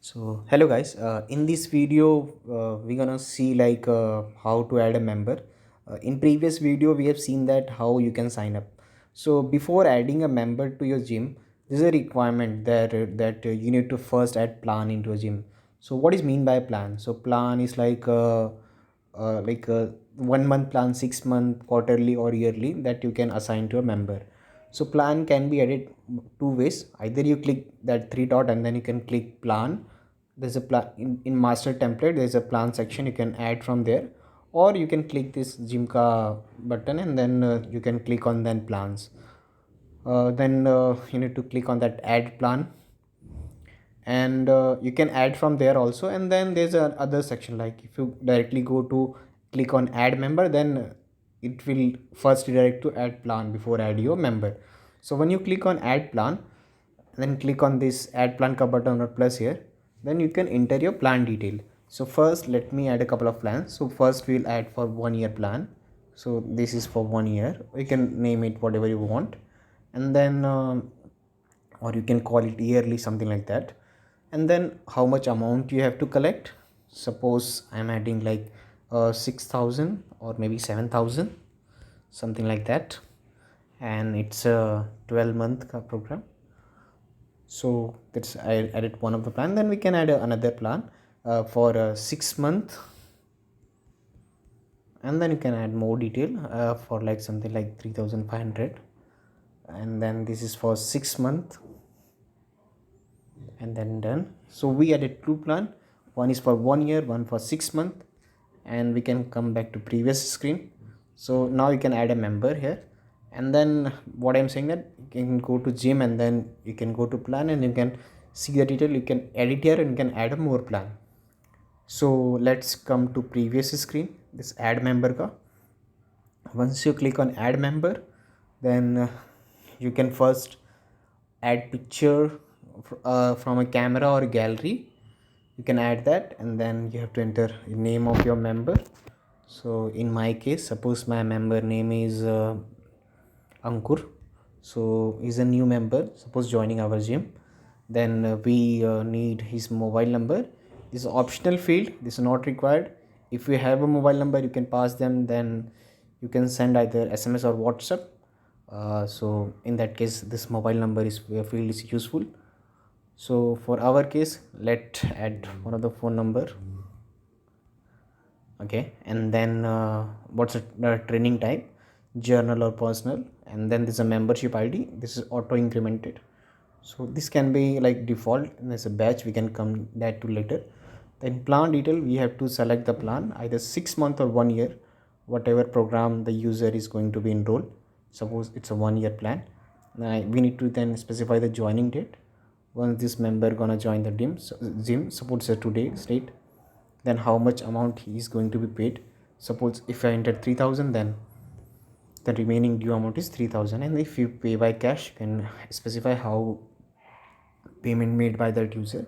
So hello guys, in this video we're gonna see how to add a member. In previous video we have seen that how you can sign up. So before adding a member to your gym, there's a requirement that you need to first add plan into a gym. So what is mean by plan? So plan is like a 1 month plan, 6 month, quarterly or yearly that you can assign to a member. So plan can be added two ways. Either you click that three dot and then you can click plan. There's a plan in master template, there's a plan section, you can add from there, or you can click this Jimka button and then you can click on then plans. Then you need to click on that add plan, and you can add from there also. And then there's a other section, like if you directly go to click on add member, then it will first redirect to add plan before add your member. So when you click on add plan, then click on this add plan ka button or plus here, then you can enter your plan detail. So first let me add a couple of plans. So first we'll add for 1 year plan. So this is for 1 year, you can name it whatever you want. And then or you can call it yearly, something like that. And then how much amount you have to collect. Suppose I'm adding 6,000 or maybe 7,000, something like that. And it's a 12-month program. So that's I added one of the plan. Then we can add another plan for a 6 month, and then you can add more detail for like something like 3,500. And then this is for 6 month, and then done. So we added two plan, one is for 1 year, one for 6 month. And we can come back to previous screen. So now you can add a member here. And then what I'm saying, that you can go to gym and then you can go to plan and you can see the detail, you can edit here and you can add a more plan. So let's come to previous screen, this add member ka. Once you click on add member, then you can first add picture from a camera or gallery. You can add that, and then you have to enter the name of your member. So in my case, suppose my member name is Ankur. So he's a new member, suppose joining our gym. Then we need his mobile number. This is optional field, this is not required. If you have a mobile number, you can pass them, then you can send either SMS or WhatsApp. So in that case, this mobile number is field is useful. So for our case, let add one of the phone number. Okay, and then what's the training type, journal or personal. And then there's a membership ID, this is auto incremented. So this can be like default, and there's a batch, we can come that to later. Then plan detail, we have to select the plan, either 6 month or 1 year, whatever program the user is going to be enrolled. Suppose it's a 1 year plan. Now we need to then specify the joining date, once this member gonna join the gym. Suppose today's date. Then how much amount he is going to be paid. Suppose if I enter 3,000, then the remaining due amount is 3,000. And if you pay by cash, you can specify how payment made by that user.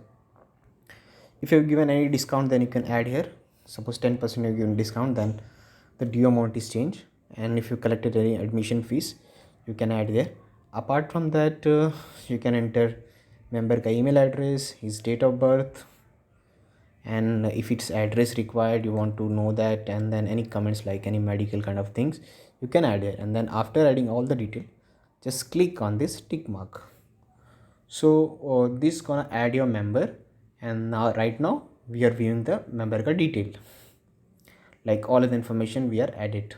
If you have given any discount, then you can add here. Suppose 10% you have given discount, then the due amount is changed. And if you collected any admission fees, you can add there. Apart from that, you can enter member ka email address, his date of birth, and if it's address required, you want to know that. And then any comments like any medical kind of things, you can add here. And then after adding all the detail, just click on this tick mark. So this gonna add your member. And now right now we are viewing the member ka detail, like all of the information we are added.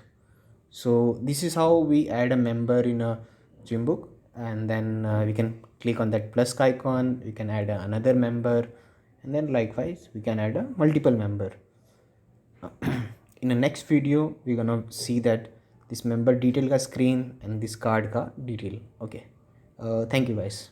So this is how we add a member in a Gymbook. And then we can click on that plus icon, you can add another member. And then likewise we can add a multiple member. In the next video we're gonna see that this member detail ka screen and this card ka detail. Okay, thank you guys.